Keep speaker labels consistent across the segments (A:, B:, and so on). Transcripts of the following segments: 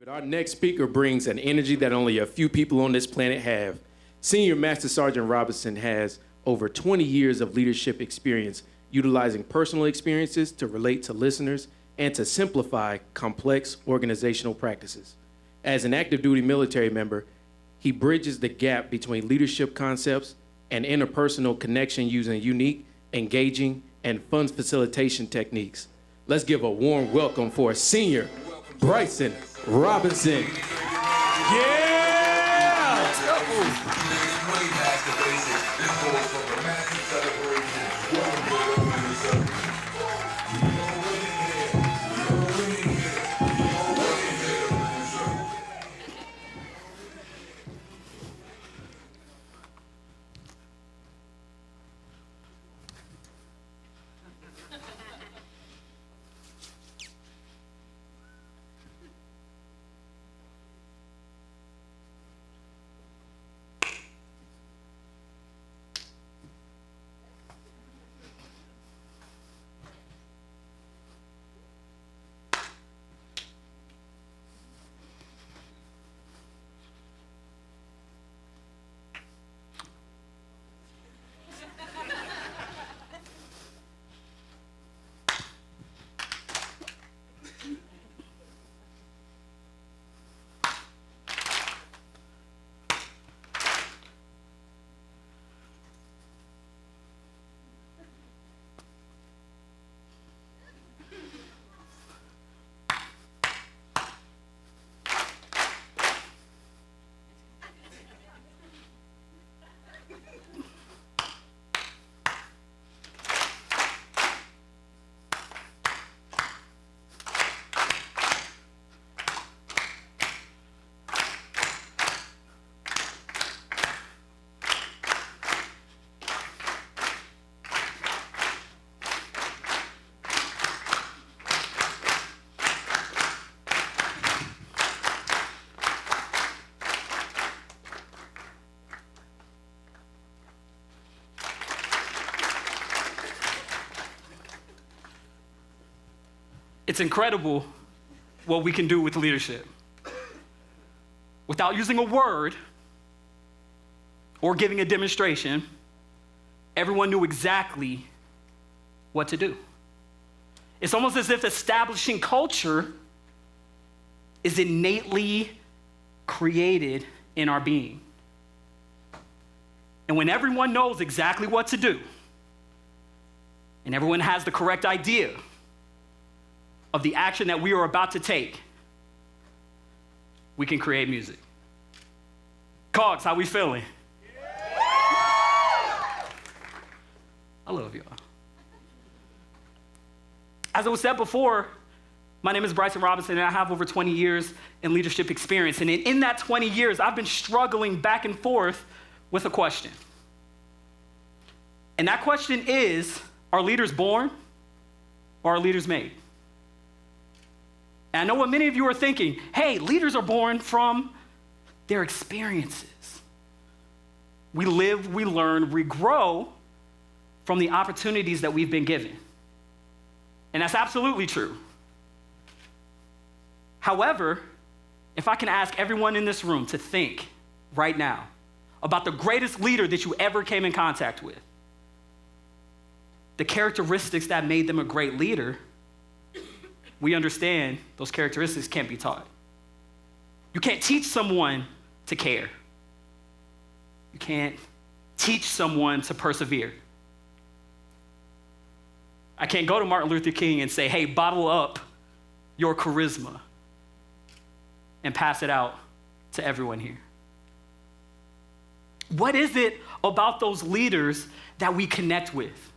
A: Our next speaker brings an energy that only a few people on this planet have. Senior Master Sergeant Robinson has over 20 years of leadership experience, utilizing personal experiences to relate to listeners and to simplify complex organizational practices. As an active duty military member, he bridges the gap between leadership concepts and interpersonal connection using unique, engaging, and fun facilitation techniques. Let's give a warm welcome for Senior Breyson Robinson. Yeah!
B: It's incredible what we can do with leadership. Without using a word or giving a demonstration, everyone knew exactly what to do. It's almost as if establishing culture is innately created in our being. And when everyone knows exactly what to do, and everyone has the correct idea of the action that we are about to take, we can create music. COGS, how we feeling? I love y'all. As it was said before, my name is Breyson Robinson, and I have over 20 years in leadership experience. And in that 20 years, I've been struggling back and forth with a question. And that question is, are leaders born or are leaders made? And I know what many of you are thinking. Hey, leaders are born from their experiences. We live, we learn, we grow from the opportunities that we've been given. And that's absolutely true. However, if I can ask everyone in this room to think right now about the greatest leader that you ever came in contact with, the characteristics that made them a great leader, we understand those characteristics can't be taught. You can't teach someone to care. You can't teach someone to persevere. I can't go to Martin Luther King and say, hey, bottle up your charisma and pass it out to everyone here. What is it about those leaders that we connect with?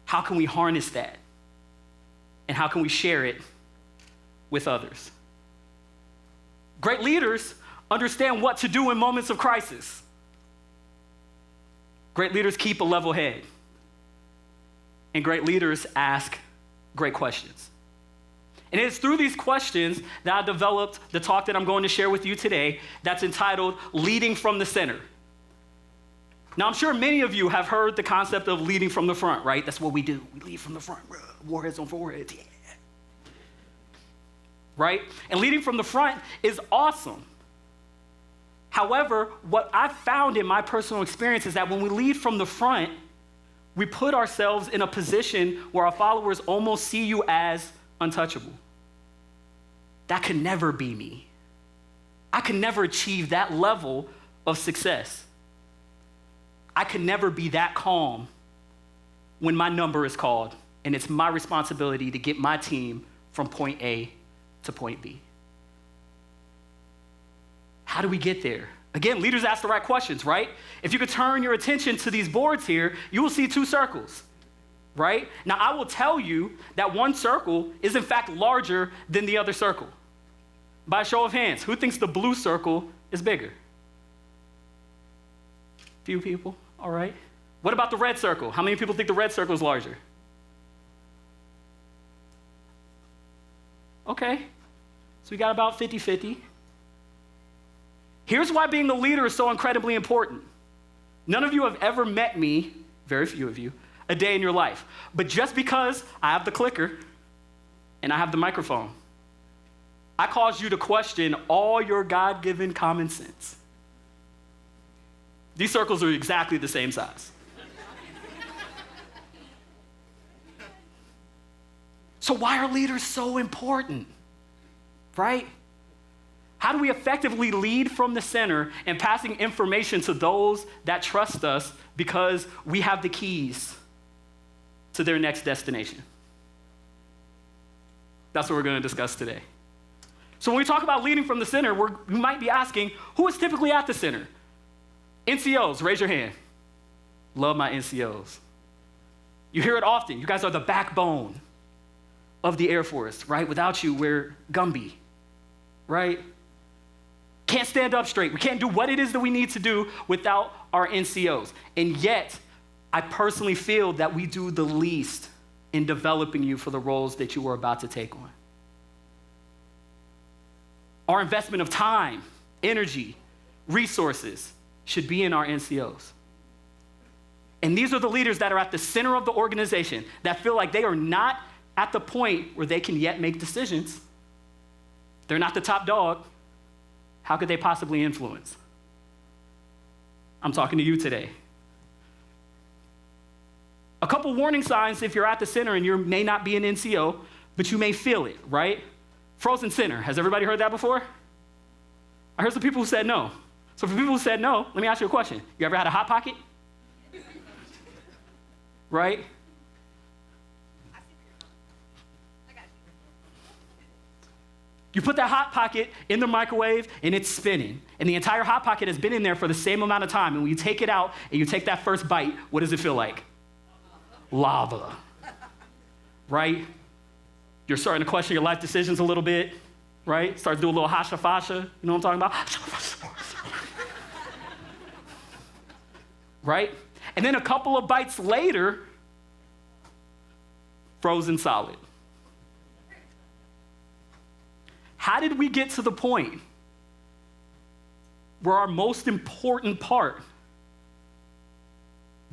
B: How can we harness that? And how can we share it with others? Great leaders understand what to do in moments of crisis. Great leaders keep a level head. And great leaders ask great questions. And it's through these questions that I developed the talk that I'm going to share with you today that's entitled Leading from the Center. Now, I'm sure many of you have heard the concept of leading from the front, right? That's what we do. We lead from the front, warheads on foreheads, yeah. right? And leading from the front is awesome. However, what I've found in my personal experience is that when we lead from the front, we put ourselves in a position where our followers almost see you as untouchable. That could never be me. I could never achieve that level of success. I could never be that calm when my number is called and it's my responsibility to get my team from point A to point B. How do we get there? Again, leaders ask the right questions, right? If you could turn your attention to these boards here, you will see two circles, right? Now, I will tell you that one circle is in fact larger than the other circle. By a show of hands, who thinks the blue circle is bigger? Few people, all right. What about the red circle? How many people think the red circle is larger? Okay, so we got about 50-50. Here's why being the leader is so incredibly important. None of you have ever met me, very few of you, a day in your life. But just because I have the clicker and I have the microphone, I cause you to question all your God-given common sense. These circles are exactly the same size. So why are leaders so important, right? How do we effectively lead from the center and passing information to those that trust us because we have the keys to their next destination? That's what we're going to discuss today. So when we talk about leading from the center, we might be asking, who is typically at the center? NCOs, raise your hand. Love my NCOs. You hear it often. You guys are the backbone of the Air Force, right? Without you, we're Gumby, right? Can't stand up straight. We can't do what it is that we need to do without our NCOs. And yet, I personally feel that we do the least in developing you for the roles that you are about to take on. Our investment of time, energy, resources should be in our NCOs. And these are the leaders that are at the center of the organization that feel like they are not at the point where they can yet make decisions. They're not the top dog. How could they possibly influence? I'm talking to you today. A couple warning signs if you're at the center and you may not be an NCO, but you may feel it, right? Frozen center. Has everybody heard that before? I heard some people who said no. So for people who said no, let me ask you a question. You ever had a hot pocket? Right? You put that Hot Pocket in the microwave and it's spinning. And the entire Hot Pocket has been in there for the same amount of time. And when you take it out and you take that first bite, what does it feel like? Lava. Right? You're starting to question your life decisions a little bit, right? Start to do a little hasha fasha. You know what I'm talking about? Right? And then a couple of bites later, frozen solid. How did we get to the point where our most important part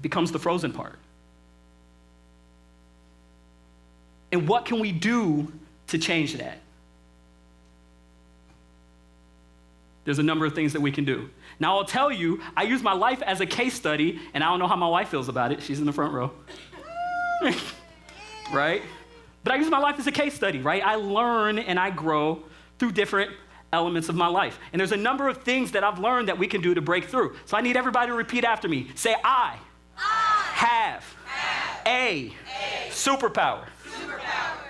B: becomes the frozen part? And what can we do to change that? There's a number of things that we can do. Now, I'll tell you, I use my life as a case study, and I don't know how my wife feels about it. She's in the front row. Right? But I use my life as a case study, right? I learn and I grow through different elements of my life. And there's a number of things that I've learned that we can do to break through. So I need everybody to repeat after me. Say, I have a superpower.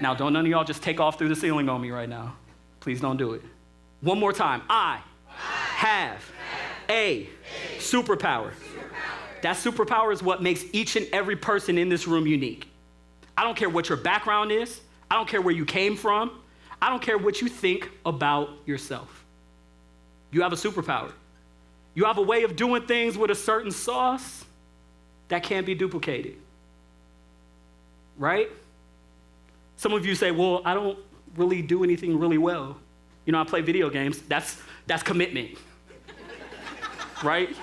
B: Now, don't none of y'all just take off through the ceiling on me right now. Please don't do it. One more time. I have a superpower. That superpower is what makes each and every person in this room unique. I don't care what your background is. I don't care where you came from. I don't care what you think about yourself. You have a superpower. You have a way of doing things with a certain sauce that can't be duplicated. Right? Some of you say, well, I don't really do anything really well. You know, I play video games. That's commitment. Right?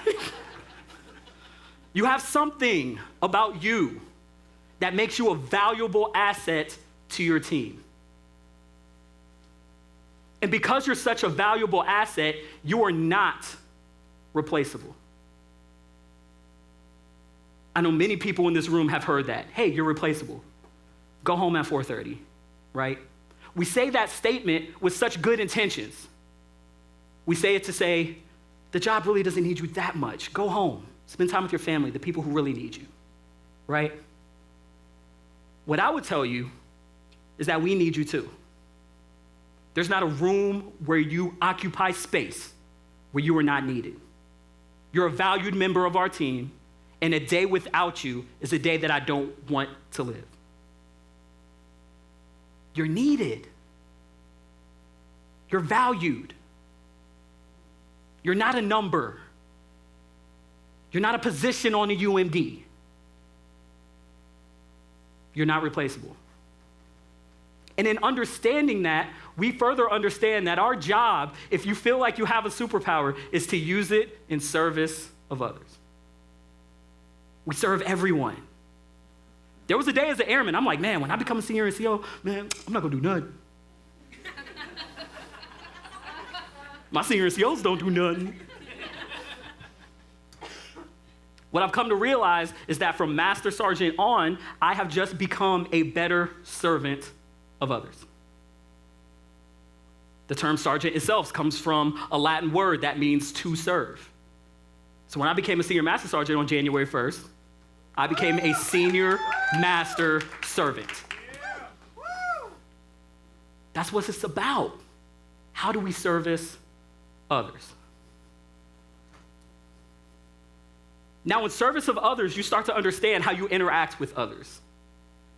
B: You have something about you that makes you a valuable asset to your team. And because you're such a valuable asset, you are not replaceable. I know many people in this room have heard that. Hey, you're replaceable. Go home at 4:30, right? We say that statement with such good intentions. We say it to say, the job really doesn't need you that much. Go home. Spend time with your family, the people who really need you, right? What I would tell you is that we need you too. There's not a room where you occupy space where you are not needed. You're a valued member of our team, and a day without you is a day that I don't want to live. You're needed. You're valued. You're not a number. You're not a position on a UMD. You're not replaceable. And in understanding that, we further understand that our job, if you feel like you have a superpower, is to use it in service of others. We serve everyone. There was a day as an airman, I'm like, man, when I become a senior NCO, man, I'm not gonna do nothing. My senior NCOs don't do nothing. What I've come to realize is that from Master Sergeant on, I have just become a better servant of others. The term sergeant itself comes from a Latin word that means to serve. So when I became a senior master sergeant on January 1st, I became a senior master servant. That's what it's about. How do we service others? Now, in service of others, you start to understand how you interact with others.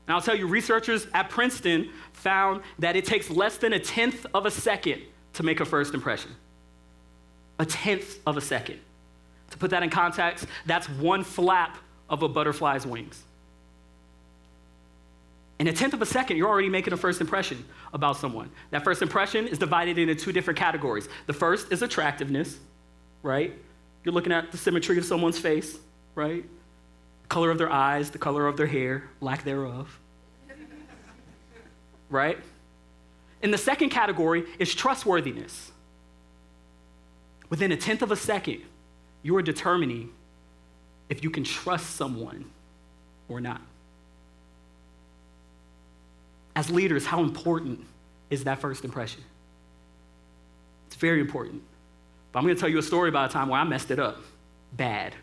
B: And I'll tell you, researchers at Princeton found that it takes less than 1/10 of a second to make a first impression. 1/10 of a second. To put that in context, that's one flap of a butterfly's wings. In 1/10 of a second, you're already making a first impression about someone. That first impression is divided into 2 different categories. The first is attractiveness, right? You're looking at the symmetry of someone's face, right? The color of their eyes, the color of their hair, lack thereof, right? And the second category is trustworthiness. Within 1/10 of a second, you are determining if you can trust someone or not. As leaders, how important is that first impression? It's very important. But I'm going to tell you a story about a time where I messed it up bad.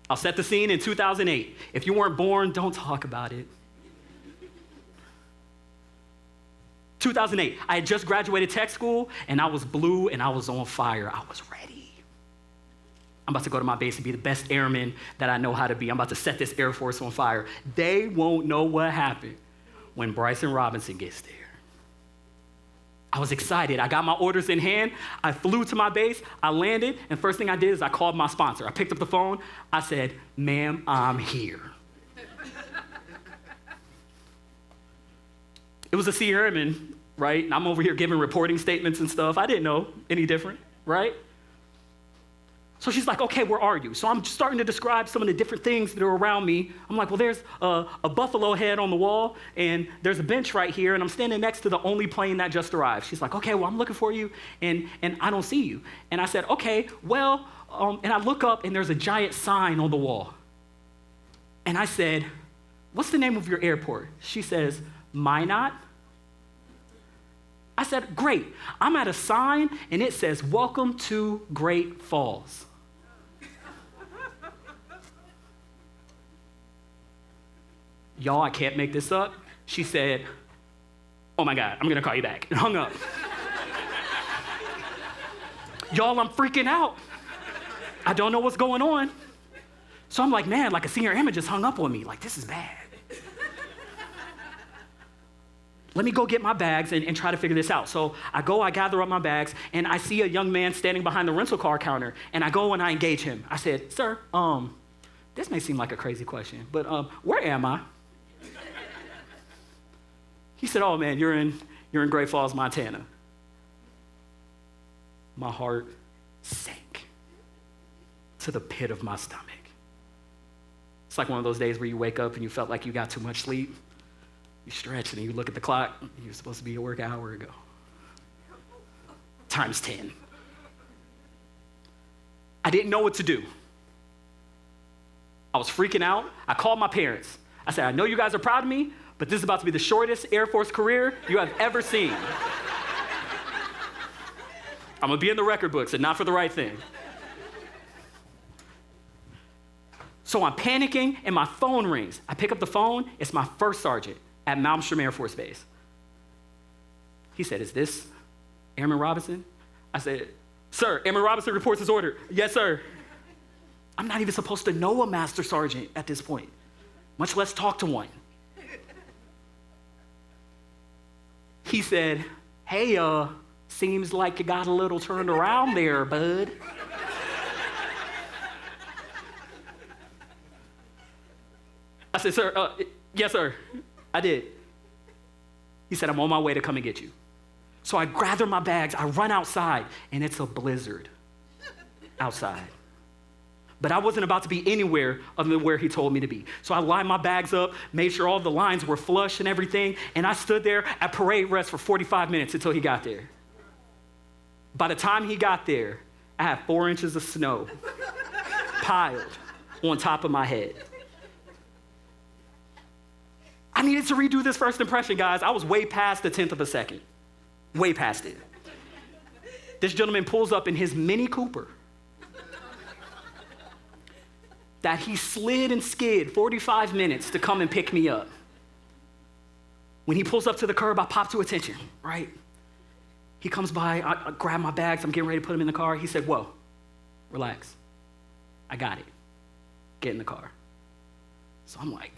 B: I'll set the scene in 2008. If you weren't born, don't talk about it. 2008, I had just graduated tech school, and I was blue, and I was on fire. I was ready. I'm about to go to my base and be the best airman that I know how to be. I'm about to set this Air Force on fire. They won't know what happened when Breyson Robinson gets there. I was excited. I got my orders in hand. I flew to my base. I landed, and first thing I did is I called my sponsor. I picked up the phone. I said, "Ma'am, I'm here." It was a senior airman, right? And I'm over here giving reporting statements and stuff. I didn't know any different, right? So she's like, "Okay, where are you?" So I'm starting to describe some of the different things that are around me. I'm like, "Well, there's a buffalo head on the wall, and there's a bench right here, and I'm standing next to the only plane that just arrived." She's like, "Okay, well, I'm looking for you, and I don't see you." And I said, "Okay, well," and I look up, and there's a giant sign on the wall. And I said, "What's the name of your airport?" She says, "Minot." I said, "Great. I'm at a sign, and it says, 'Welcome to Great Falls.'" Y'all, I can't make this up. She said, "Oh my God, I'm gonna call you back," and hung up. Y'all, I'm freaking out. I don't know what's going on. So I'm like, man, like a senior airman just hung up on me. Like, this is bad. Let me go get my bags and try to figure this out. So I gather up my bags, and I see a young man standing behind the rental car counter, and I go and I engage him. I said, "Sir, this may seem like a crazy question, but where am I?" He said, "Oh man, you're in Great Falls, Montana." My heart sank to the pit of my stomach. It's like one of those days where you wake up and you felt like you got too much sleep. You stretch and you look at the clock. You're supposed to be at work an hour ago. Times 10. I didn't know what to do. I was freaking out. I called my parents. I said, I know you guys are proud of me, but this is about to be the shortest Air Force career you have ever seen. I'm gonna be in the record books and not for the right thing. So I'm panicking and my phone rings. I pick up the phone, it's my first sergeant at Malmstrom Air Force Base. He said, is this Airman Robinson? I said, sir, Airman Robinson reports his order. Yes, sir. I'm not even supposed to know a master sergeant at this point, much less talk to one. He said, hey, seems like you got a little turned around there, bud. I said, sir, yes, sir, I did. He said, I'm on my way to come and get you. So I gather my bags, I run outside, and it's a blizzard outside. But I wasn't about to be anywhere other than where he told me to be. So I lined my bags up, made sure all the lines were flush and everything, and I stood there at parade rest for 45 minutes until he got there. By the time he got there, I had 4 inches of snow piled on top of my head. I needed to redo this first impression, guys. I was way past the 10th of a second. Way past it. This gentleman pulls up in his Mini Cooper that he slid and skid 45 minutes to come and pick me up. When he pulls up to the curb, I pop to attention, right? He comes by, I grab my bags, I'm getting ready to put them in the car. He said, whoa, relax. I got it. Get in the car. So I'm like,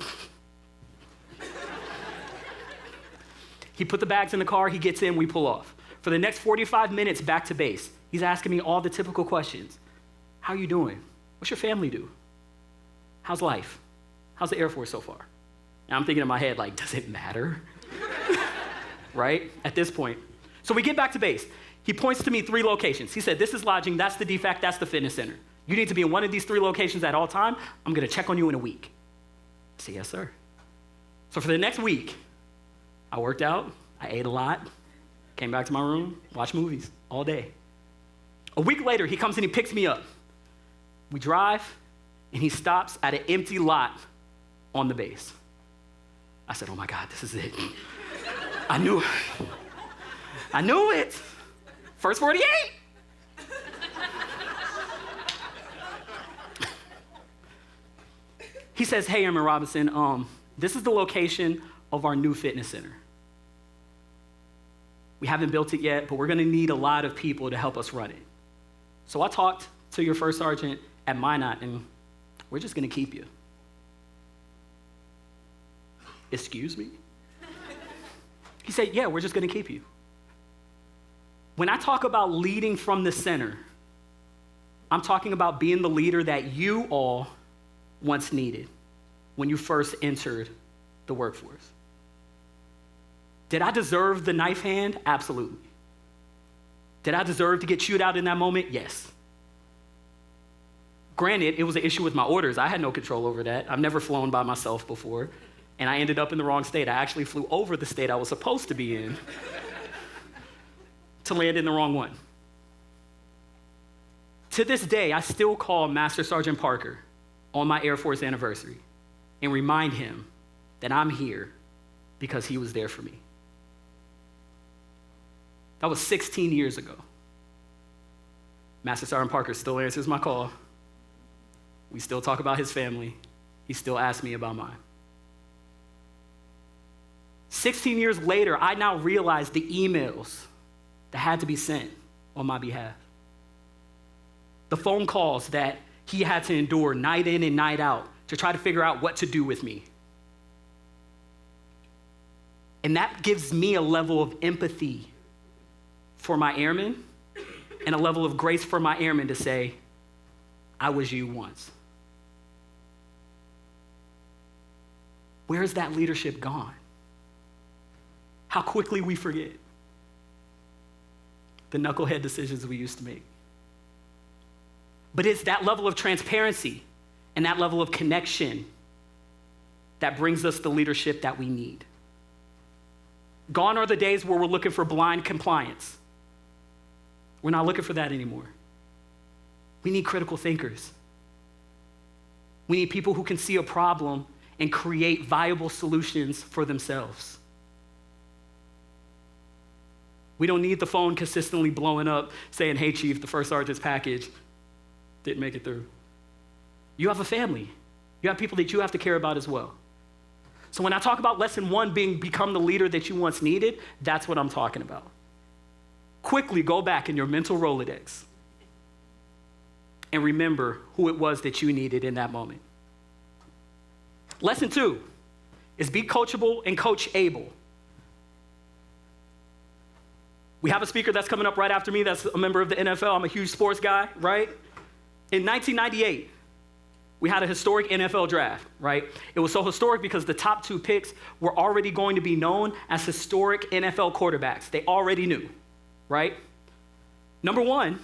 B: he put the bags in the car, he gets in, we pull off. For the next 45 minutes back to base, he's asking me all the typical questions. How you doing? What's your family do? How's life? How's the Air Force so far? And I'm thinking in my head, like, does it matter? Right? At this point. So we get back to base. He points to me 3 locations. He said, this is lodging, that's the DFAC, that's the fitness center. You need to be in one of these 3 locations at all time. I'm gonna check on you in a week. I said, yes, sir. So for the next week, I worked out, I ate a lot, came back to my room, watched movies all day. A week later, he comes and he picks me up. We drive, and he stops at an empty lot on the base. I said, oh my God, this is it. I knew it. First 48. He says, hey, Airman Robinson, this is the location of our new fitness center. We haven't built it yet, but we're gonna need a lot of people to help us run it. So I talked to your first sergeant at Minot, and we're just gonna keep you. Excuse me? He said, yeah, we're just gonna keep you. When I talk about leading from the center, I'm talking about being the leader that you all once needed when you first entered the workforce. Did I deserve the knife hand? Absolutely. Did I deserve to get chewed out in that moment? Yes. Granted, it was an issue with my orders. I had no control over that. I've never flown by myself before, and I ended up in the wrong state. I actually flew over the state I was supposed to be in to land in the wrong one. To this day, I still call Master Sergeant Parker on my Air Force anniversary and remind him that I'm here because he was there for me. That was 16 years ago. Master Sergeant Parker still answers my call. We still talk about his family. He still asks me about mine. 16 years later, I now realize the emails that had to be sent on my behalf. The phone calls that he had to endure night in and night out to try to figure out what to do with me. And that gives me a level of empathy for my airmen and a level of grace for my airmen to say, I was you once. Where's that leadership gone? How quickly we forget the knucklehead decisions we used to make. But it's that level of transparency and that level of connection that brings us the leadership that we need. Gone are the days where we're looking for blind compliance. We're not looking for that anymore. We need critical thinkers. We need people who can see a problem and create viable solutions for themselves. We don't need the phone consistently blowing up saying, hey, Chief, the first sergeant's package didn't make it through. You have a family. You have people that you have to care about as well. So when I talk about lesson 1 being become the leader that you once needed, that's what I'm talking about. Quickly go back in your mental Rolodex and remember who it was that you needed in that moment. Lesson 2 is be coachable and coachable. We have a speaker that's coming up right after me that's a member of the NFL. I'm a huge sports guy, right? In 1998, we had a historic NFL draft, right? It was so historic because the top 2 picks were already going to be known as historic NFL quarterbacks. They already knew, right? Number 1,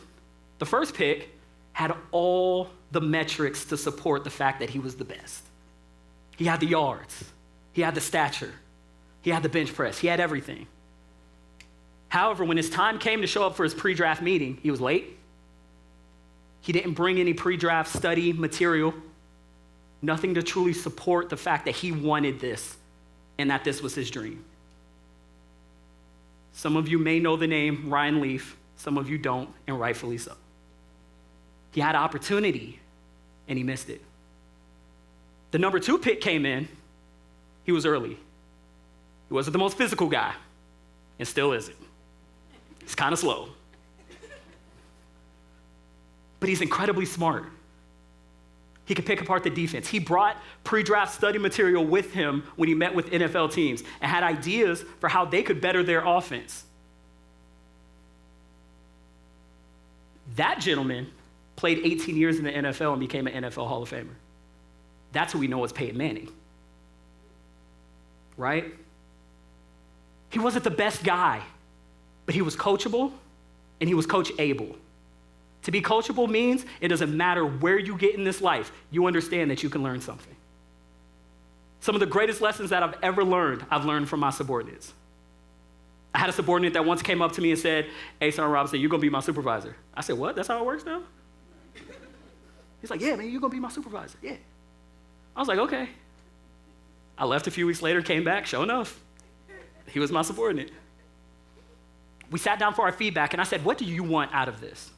B: the first pick had all the metrics to support the fact that he was the best. He had the yards. He had the stature. He had the bench press. He had everything. However, when his time came to show up for his pre-draft meeting, he was late. He didn't bring any pre-draft study material, nothing to truly support the fact that he wanted this and that this was his dream. Some of you may know the name Ryan Leaf, some of you don't, and rightfully so. He had an opportunity, and he missed it. The number 2 pick came in, he was early. He wasn't the most physical guy, and still isn't. He's kind of slow. But he's incredibly smart. He could pick apart the defense. He brought pre-draft study material with him when he met with NFL teams and had ideas for how they could better their offense. That gentleman played 18 years in the NFL and became an NFL Hall of Famer. That's who we know as Peyton Manning, right? He wasn't the best guy, but he was coachable and he was coachable. To be coachable means it doesn't matter where you get in this life, you understand that you can learn something. Some of the greatest lessons that I've ever learned, I've learned from my subordinates. I had a subordinate that once came up to me and said, hey, Sergeant Robinson, you're gonna be my supervisor. I said, what? That's how it works now? He's like, yeah, man, you're gonna be my supervisor, yeah. I was like, okay. I left a few weeks later, came back, sure enough, he was my subordinate. We sat down for our feedback, and I said, what do you want out of this?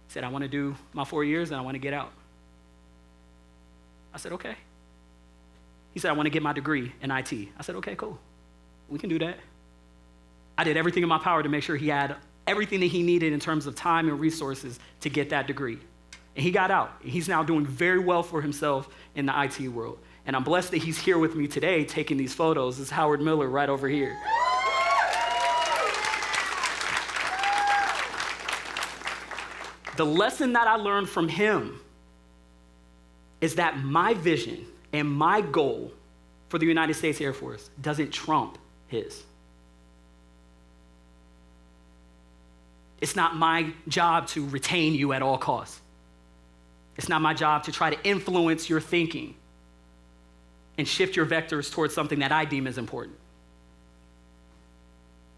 B: He said, I want to do my 4 years, and I want to get out. I said, okay. He said, I want to get my degree in IT. I said, okay, cool. We can do that. I did everything in my power to make sure he had everything that he needed in terms of time and resources to get that degree. And he got out. He's now doing very well for himself in the IT world. And I'm blessed that he's here with me today taking these photos. It's Howard Miller right over here. The lesson that I learned from him is that my vision and my goal for the United States Air Force doesn't trump his. It's not my job to retain you at all costs. It's not my job to try to influence your thinking and shift your vectors towards something that I deem as important.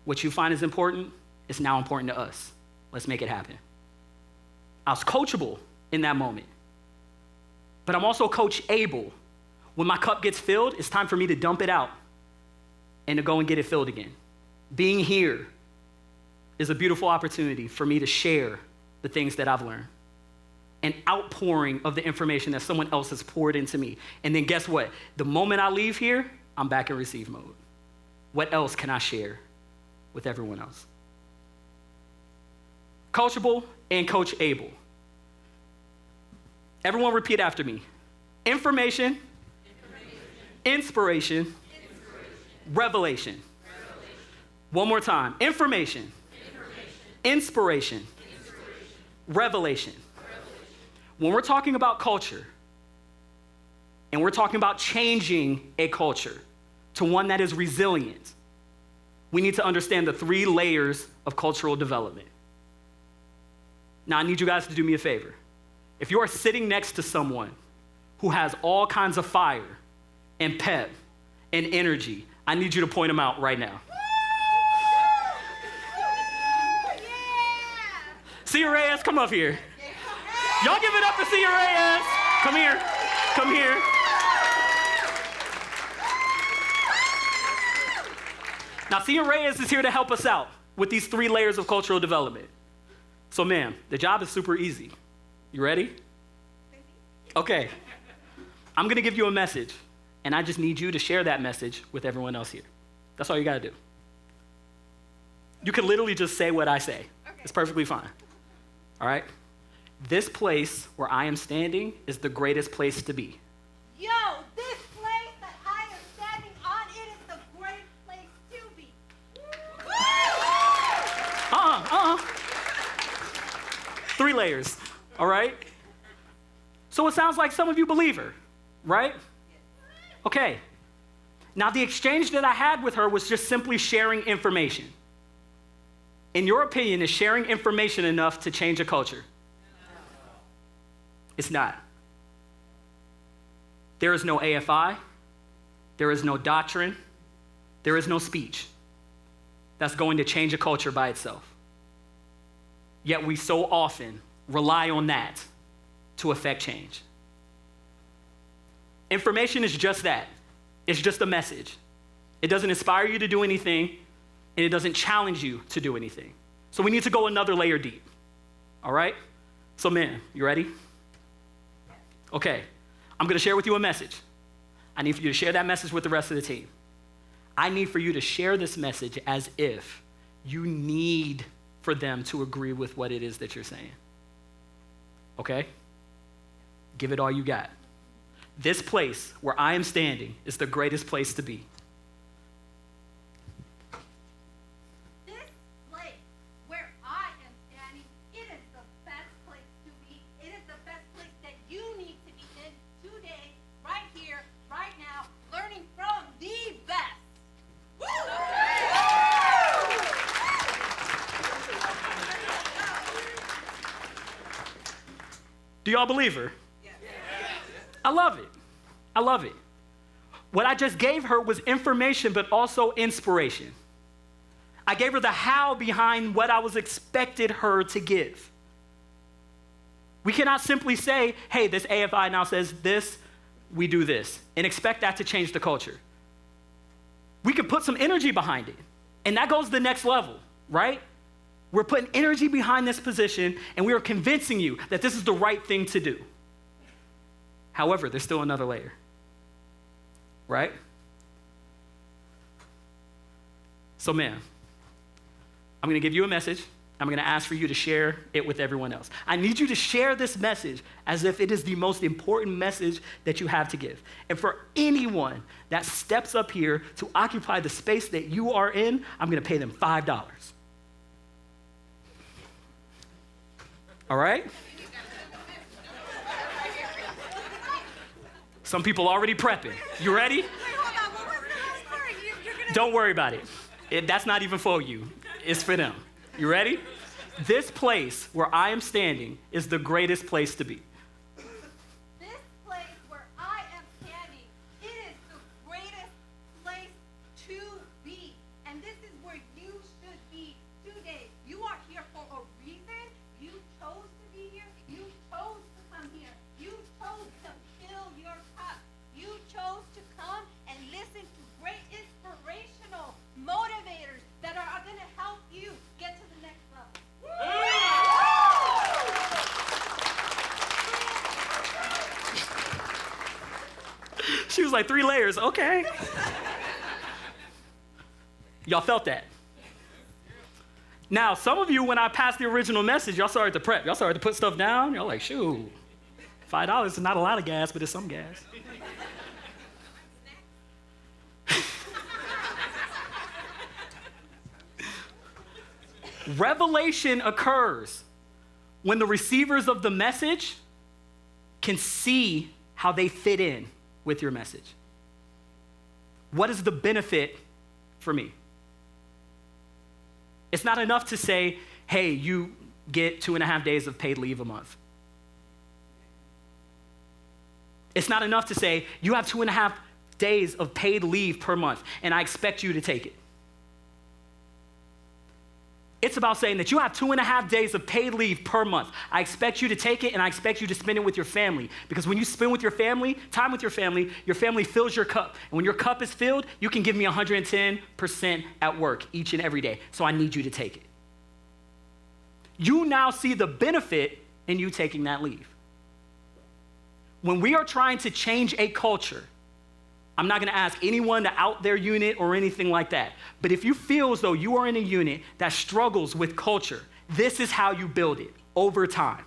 B: What you find is important is now important to us. Let's make it happen. I was coachable in that moment, but I'm also coachable. When my cup gets filled, it's time for me to dump it out and to go and get it filled again. Being here is a beautiful opportunity for me to share the things that I've learned. An outpouring of the information that someone else has poured into me. And then guess what? The moment I leave here, I'm back in receive mode. What else can I share with everyone else? Coachable and coachable. Everyone repeat after me. Information. Inspiration. Revelation. One more time. Information. Inspiration. Revelation. When we're talking about culture, and we're talking about changing a culture to one that is resilient, we need to understand the 3 layers of cultural development. Now, I need you guys to do me a favor. If you are sitting next to someone who has all kinds of fire and pep and energy, I need you to point them out right now. Cia Reyes, come up here. Y'all give it up for Cia Reyes. Come here. Come here. Now, Cia Reyes is here to help us out with these 3 layers of cultural development. So, ma'am, the job is super easy. You ready? Okay. I'm going to give you a message, and I just need you to share that message with everyone else here. That's all you got to do. You can literally just say what I say. Okay. It's perfectly fine. All right? This place where I am standing is the greatest place to be.
C: Yo, this place that I am standing on, it is the great place to be.
B: 3 layers, all right? So it sounds like some of you believe her, right? Okay. Now, the exchange that I had with her was just simply sharing information. In your opinion, is sharing information enough to change a culture? It's not. There is no AFI. There is no doctrine. There is no speech that's going to change a culture by itself. Yet we so often rely on that to affect change. Information is just that. It's just a message. It doesn't inspire you to do anything, and it doesn't challenge you to do anything. So we need to go another layer deep. All right? So, man, you ready? Okay. I'm going to share with you a message. I need for you to share that message with the rest of the team. I need for you to share this message as if you need for them to agree with what it is that you're saying. Okay? Give it all you got. This place where I am standing is the greatest place to be.
C: This place where I am standing, it is the best place to be. It is the best place that you need to be in today, right here, right now, learning from the best.
B: Do y'all believe her? Yes. I love it. I love it. What I just gave her was information, but also inspiration. I gave her the how behind what I was expected her to give. We cannot simply say, hey, this AFI now says this, we do this, and expect that to change the culture. We can put some energy behind it, and that goes to the next level, right? We're putting energy behind this position, and we are convincing you that this is the right thing to do. However, there's still another layer, right? So, man, I'm going to give you a message. I'm going to ask for you to share it with everyone else. I need you to share this message as if it is the most important message that you have to give. And for anyone that steps up here to occupy the space that you are in, I'm going to pay them $5. All right? Some people already prepping. You ready? Don't worry about it. That's not even for you. It's for them. You ready? This place where I am standing is the greatest place to be.
C: This place where I am standing, it is the greatest place to be. And this is where you should be today. You are here for a reason. You chose to be here. You chose to come here. You chose to fill your cup. You chose to come and listen to great inspirational motivators that are going to help you get to the next level.
B: She was like, 3 layers, okay. Y'all felt that. Now, some of you, when I passed the original message, y'all started to prep. Y'all started to put stuff down. Y'all like, shoot, $5 is not a lot of gas, but it's some gas. Revelation occurs when the receivers of the message can see how they fit in with your message. What is the benefit for me? It's not enough to say, hey, you get 2.5 days of paid leave a month. It's not enough to say, you have 2.5 days of paid leave per month, and I expect you to take it. It's about saying that you have 2.5 days of paid leave per month. I expect you to take it, and I expect you to spend it with your family. Because when you spend with your family, time with your family fills your cup. And when your cup is filled, you can give me 110% at work each and every day. So I need you to take it. You now see the benefit in you taking that leave. When we are trying to change a culture, I'm not gonna ask anyone to out their unit or anything like that. But if you feel as though you are in a unit that struggles with culture, this is how you build it over time.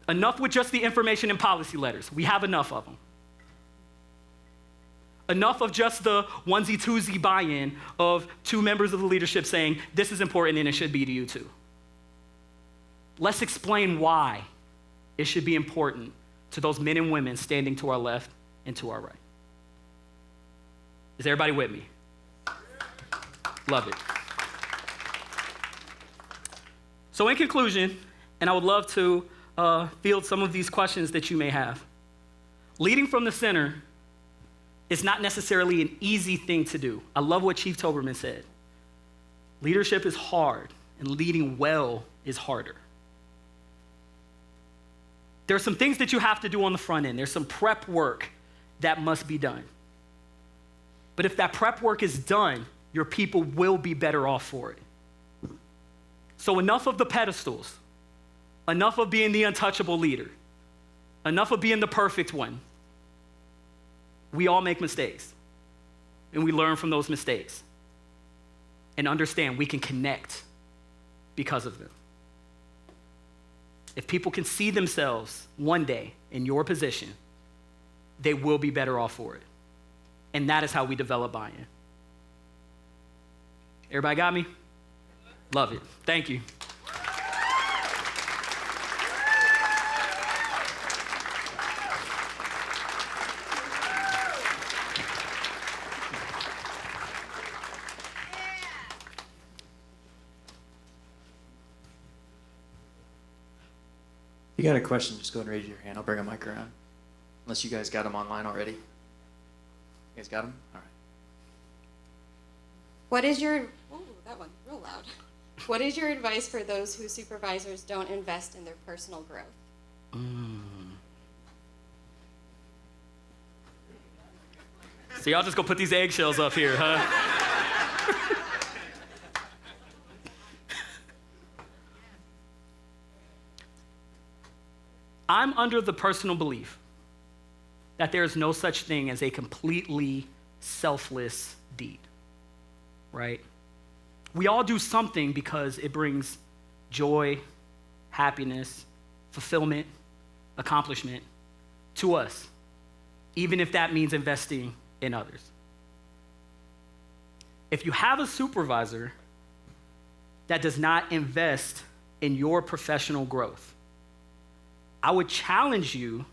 B: Enough with just the information and policy letters. We have enough of them. Enough of just the onesie-twosie buy-in of 2 members of the leadership saying, this is important and it should be to you too. Let's explain why it should be important to those men and women standing to our left and to our right. Is everybody with me? Love it. So in conclusion, and I would love to field some of these questions that you may have. Leading from the center is not necessarily an easy thing to do. I love what Chief Toberman said. Leadership is hard, and leading well is harder. There are some things that you have to do on the front end. There's some prep work that must be done. But if that prep work is done, your people will be better off for it. So enough of the pedestals, enough of being the untouchable leader, enough of being the perfect one. We all make mistakes, and we learn from those mistakes and understand we can connect because of them. If people can see themselves one day in your position, they will be better off for it. And that is how we develop buy-in. Everybody got me? Love it. Thank you.
D: If you got a question, just go ahead and raise your hand. I'll bring a mic around. Unless you guys got them online already. You guys got them? All right.
E: What is your, oh, that one, real loud. What is your advice for those whose supervisors don't invest in their personal growth?
B: So y'all just gonna put these eggshells up here, huh? I'm under the personal belief that there is no such thing as a completely selfless deed, right? We all do something because it brings joy, happiness, fulfillment, accomplishment to us, even if that means investing in others. If you have a supervisor that does not invest in your professional growth, I would challenge you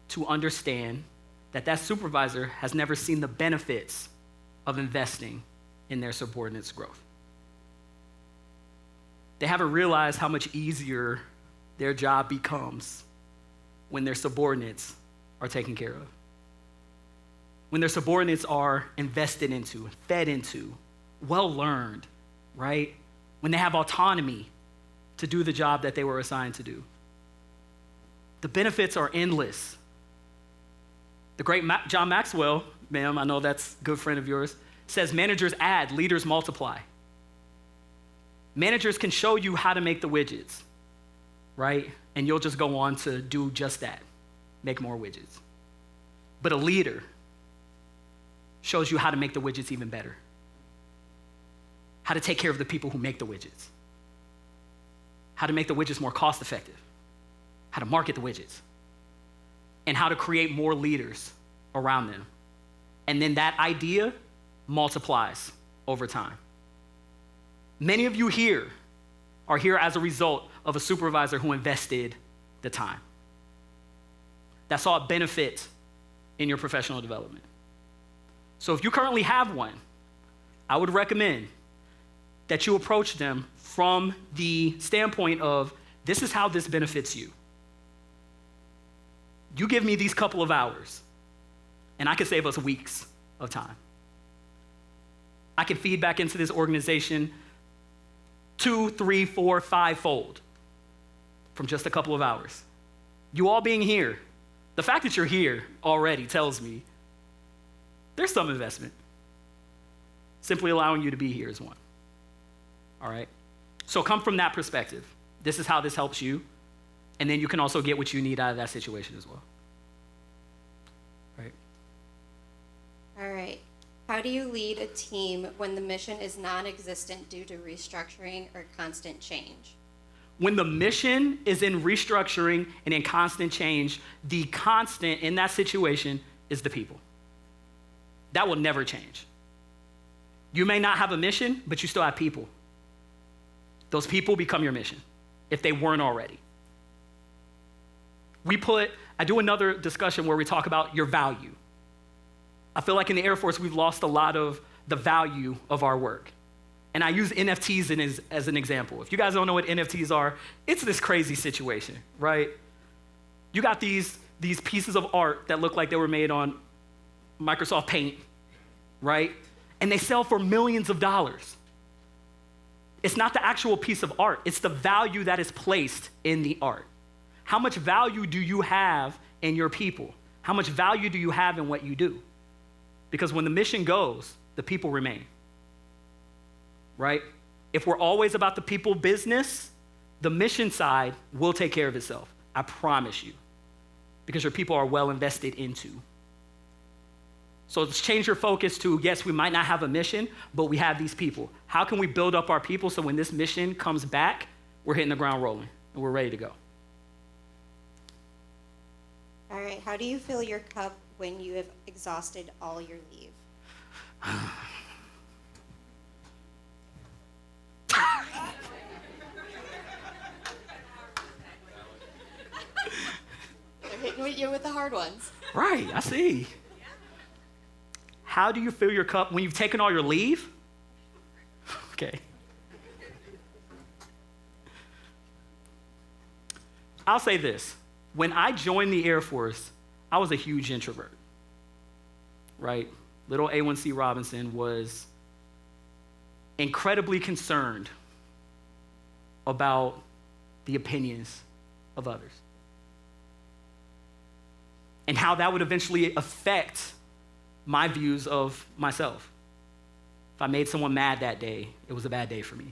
B: to understand that that supervisor has never seen the benefits of investing in their subordinates' growth. They haven't realized how much easier their job becomes when their subordinates are taken care of. When their subordinates are invested into, fed into, well learned, right? When they have autonomy to do the job that they were assigned to do. The benefits are endless. The great John Maxwell, ma'am, I know that's a good friend of yours, says managers add, leaders multiply. Managers can show you how to make the widgets, right? And you'll just go on to do just that, make more widgets. But a leader shows you how to make the widgets even better, how to take care of the people who make the widgets, how to make the widgets more cost effective, how to market the widgets, and how to create more leaders around them. And then that idea multiplies over time. Many of you here are here as a result of a supervisor who invested the time. That saw a benefit in your professional development. So if you currently have one, I would recommend that you approach them from the standpoint of, this is how this benefits you. You give me these couple of hours. and I could save us weeks of time. I could feed back into this organization 2, 3, 4, 5-fold from just a couple of hours. You all being here, the fact that you're here already tells me there's some investment. Simply allowing you to be here is one. All right? So come from that perspective. This is how this helps you, and then you can also get what you need out of that situation as well. Right?
E: All right. How do you lead a team when the mission is non-existent due to restructuring or constant change?
B: When the mission is in restructuring and in constant change, the constant in that situation is the people. That will never change. You may not have a mission, but you still have people. Those people become your mission, if they weren't already. I do another discussion where we talk about your value. I feel like in the Air Force, we've lost a lot of the value of our work. And I use NFTs as an example. If you guys don't know what NFTs are, it's this crazy situation, right? You got these pieces of art that look like they were made on Microsoft Paint, right? And they sell for millions of dollars. It's not the actual piece of art, it's the value that is placed in the art. How much value do you have in your people? How much value do you have in what you do? Because when the mission goes, the people remain, right? If we're always about the people business, the mission side will take care of itself. I promise you. Because your people are well invested into. So let's change your focus to, yes, we might not have a mission, but we have these people. How can we build up our people so when this mission comes back, we're hitting the ground rolling and we're ready to go?
E: All right. How do you fill your cup when you have exhausted all your leave? They're hitting you with the hard ones.
B: Right, I see. How do you fill your cup when you've taken all your leave? Okay. I'll say this. When I joined the Air Force, I was a huge introvert, right? Little A1C Robinson was incredibly concerned about the opinions of others and how that would eventually affect my views of myself. If I made someone mad that day, it was a bad day for me.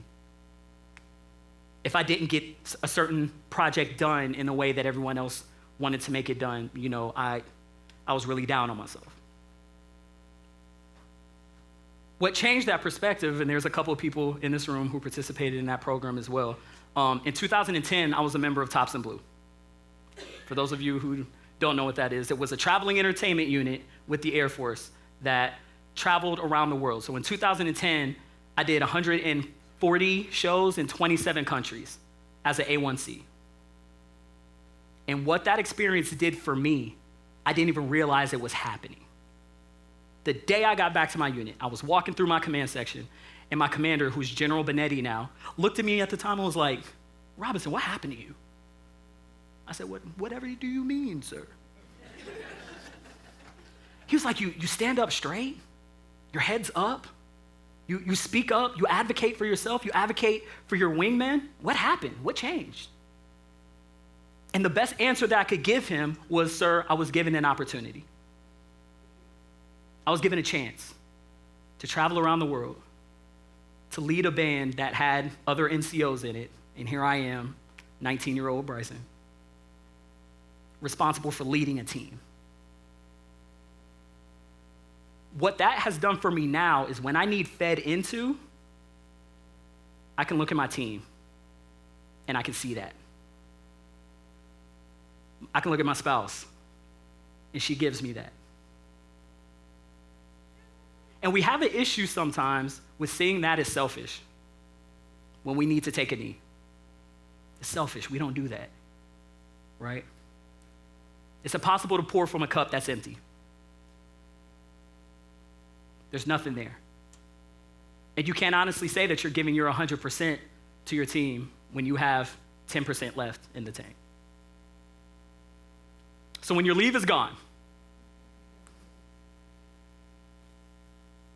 B: If I didn't get a certain project done in the way that everyone else wanted to make it done, I was really down on myself. What changed that perspective, and there's a couple of people in this room who participated in that program as well. In 2010, I was a member of Tops and Blue. For those of you who don't know what that is, it was a traveling entertainment unit with the Air Force that traveled around the world. So in 2010, I did 140 shows in 27 countries as an A1C. And what that experience did for me, I didn't even realize it was happening. The day I got back to my unit, I was walking through my command section, and my commander, who's General Benetti now, looked at me at the time and was like, "Robinson, what happened to you?" I said, "Whatever do you mean, sir?" He was like, you stand up straight, your head's up, you speak up, you advocate for yourself, you advocate for your wingman. What happened? What changed? And the best answer that I could give him was, "Sir, I was given an opportunity. I was given a chance to travel around the world, to lead a band that had other NCOs in it, and here I am, 19-year-old Breyson, responsible for leading a team." What that has done for me now is when I need fed into, I can look at my team and I can see that. I can look at my spouse and she gives me that. And we have an issue sometimes with seeing that as selfish when we need to take a knee. It's selfish. We don't do that, right? It's impossible to pour from a cup that's empty. There's nothing there. And you can't honestly say that you're giving your 100% to your team when you have 10% left in the tank. So when your leave is gone,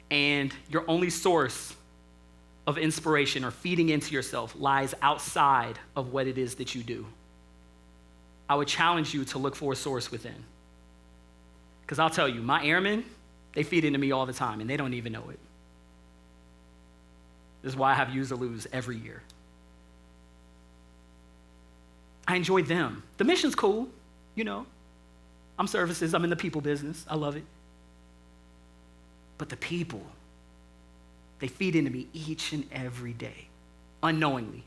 B: and your only source of inspiration or feeding into yourself lies outside of what it is that you do, I would challenge you to look for a source within. Because I'll tell you, my airmen, they feed into me all the time, and they don't even know it. This is why I have use or lose every year. I enjoy them. The mission's cool, you know. I'm services, I'm in the people business, I love it. But the people, they feed into me each and every day, unknowingly.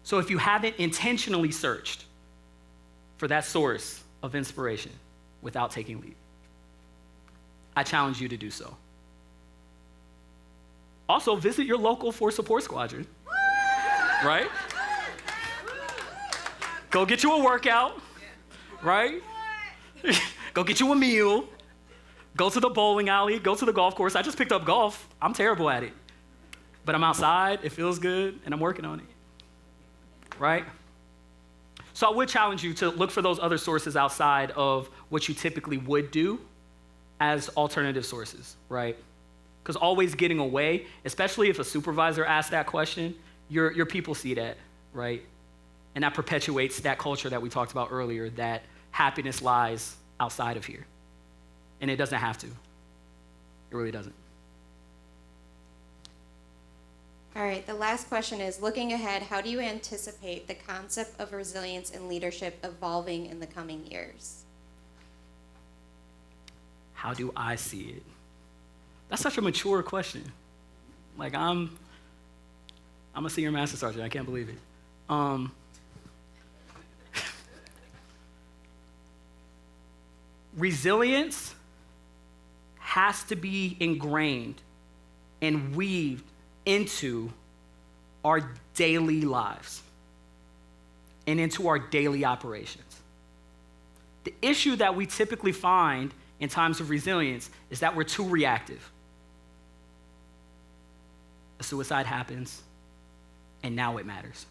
B: So if you haven't intentionally searched for that source of inspiration without taking lead, I challenge you to do so. Also, visit your local Force Support Squadron, right? Go get you a workout, right? Go get you a meal. Go to the bowling alley, go to the golf course. I just picked up golf. I'm terrible at it. But I'm outside, it feels good, and I'm working on it, right? So I would challenge you to look for those other sources outside of what you typically would do as alternative sources, right? Because always getting away, especially if a supervisor asks that question, your people see that, right? And that perpetuates that culture that we talked about earlier, that happiness lies outside of here. And it doesn't have to. It really doesn't.
E: All right, the last question is, looking ahead, how do you anticipate the concept of resilience in leadership evolving in the coming years?
B: How do I see it? That's such a mature question. Like, I'm a senior master sergeant. I can't believe it. Resilience has to be ingrained and weaved into our daily lives and into our daily operations. The issue that we typically find in times of resilience is that we're too reactive. A suicide happens, and now it matters.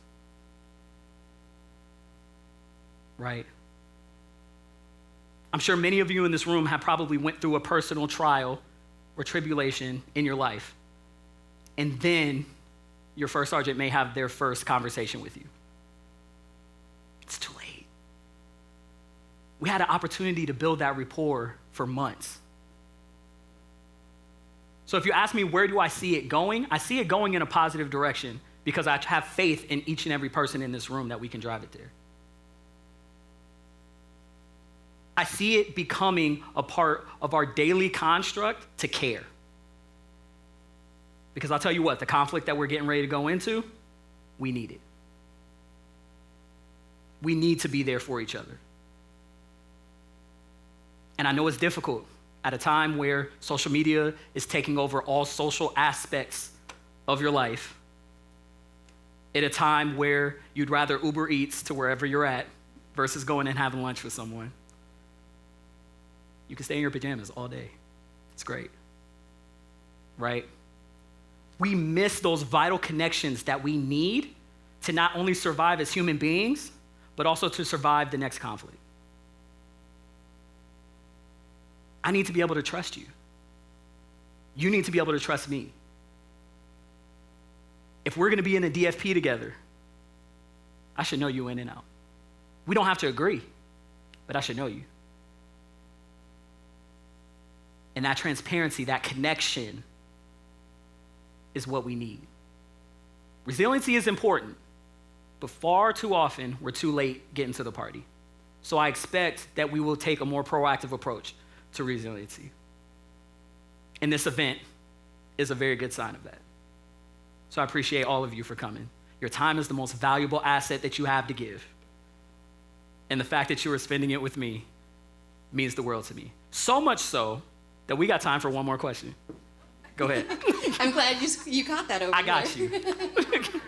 B: Right? I'm sure many of you in this room have probably went through a personal trial or tribulation in your life. And then your first sergeant may have their first conversation with you. It's too late. We had an opportunity to build that rapport for months. So if you ask me, where do I see it going? I see it going in a positive direction because I have faith in each and every person in this room that we can drive it there. I see it becoming a part of our daily construct to care. Because I'll tell you what, the conflict that we're getting ready to go into, we need it. We need to be there for each other. And I know it's difficult at a time where social media is taking over all social aspects of your life, at a time where you'd rather Uber Eats to wherever you're at versus going and having lunch with someone. You can stay in your pajamas all day. It's great, right? We miss those vital connections that we need to not only survive as human beings, but also to survive the next conflict. I need to be able to trust you. You need to be able to trust me. If we're gonna be in a DFP together, I should know you in and out. We don't have to agree, but I should know you. And that transparency, that connection is what we need. Resiliency is important, but far too often we're too late getting to the party. So I expect that we will take a more proactive approach to resiliency. And this event is a very good sign of that. So I appreciate all of you for coming. Your time is the most valuable asset that you have to give. And the fact that you are spending it with me means the world to me. So much so that we got time for one more question. Go ahead.
E: I'm glad you caught that over
B: I got
E: there.
B: you.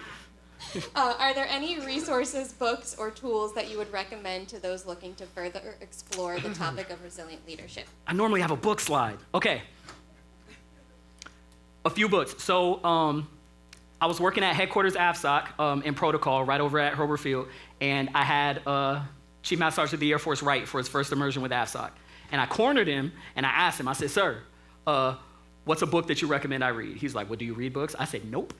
E: Are there any resources, books, or tools that you would recommend to those looking to further explore the topic of resilient leadership?
B: I normally have a book slide. Okay. A few books. So I was working at headquarters AFSOC in protocol right over at Hurlburt Field, and I had Chief Master Sergeant of the Air Force Wright for his first immersion with AFSOC. And I cornered him, and I asked him, I said, sir, what's a book that you recommend I read? He's like, well, do you read books? I said, nope.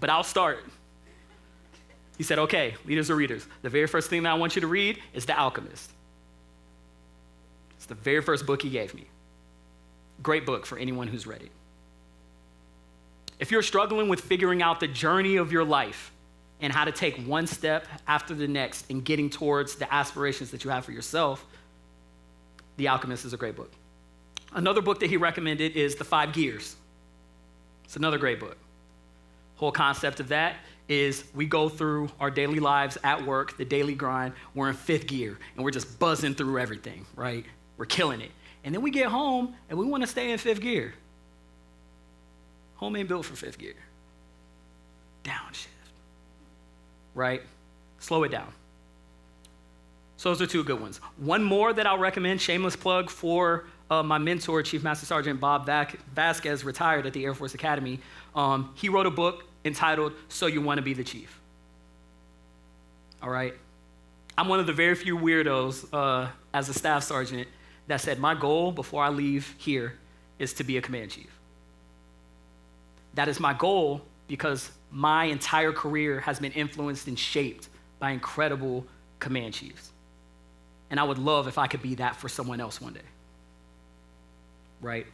B: But I'll start. He said, okay, leaders or readers, the very first thing that I want you to read is The Alchemist. It's the very first book he gave me. Great book for anyone who's ready. If you're struggling with figuring out the journey of your life and how to take one step after the next in getting towards the aspirations that you have for yourself, The Alchemist is a great book. Another book that he recommended is The 5 Gears. It's another great book. Whole concept of that is we go through our daily lives at work, the daily grind, we're in 5th gear, and we're just buzzing through everything, right? We're killing it. And then we get home, and we want to stay in 5th gear. Home ain't built for 5th gear. Downshift, right? Slow it down. So those are 2 good ones. One more that I'll recommend, shameless plug for my mentor, Chief Master Sergeant Bob Vasquez, retired at the Air Force Academy. He wrote a book entitled, So You Want to Be the Chief. All right? I'm one of the very few weirdos as a staff sergeant that said my goal before I leave here is to be a command chief. That is my goal because my entire career has been influenced and shaped by incredible command chiefs. And I would love if I could be that for someone else one day. Right?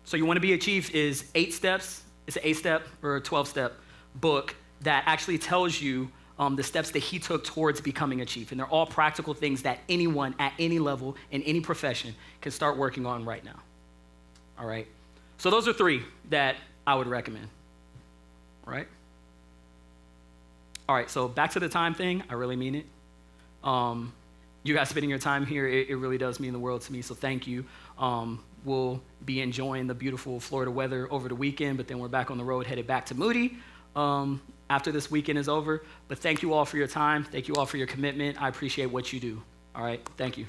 B: So You Want to Be a Chief is 8 steps. It's an 8-step or a 12-step book that actually tells you the steps that he took towards becoming a chief. And they're all practical things that anyone at any level in any profession can start working on right now. All right? So those are 3 that I would recommend. All right? All right, so back to the time thing. I really mean it. You guys spending your time here, it really does mean the world to me, so thank you. We'll be enjoying the beautiful Florida weather over the weekend, but then we're back on the road headed back to Moody after this weekend is over. But thank you all for your time. Thank you all for your commitment. I appreciate what you do. All right, thank you.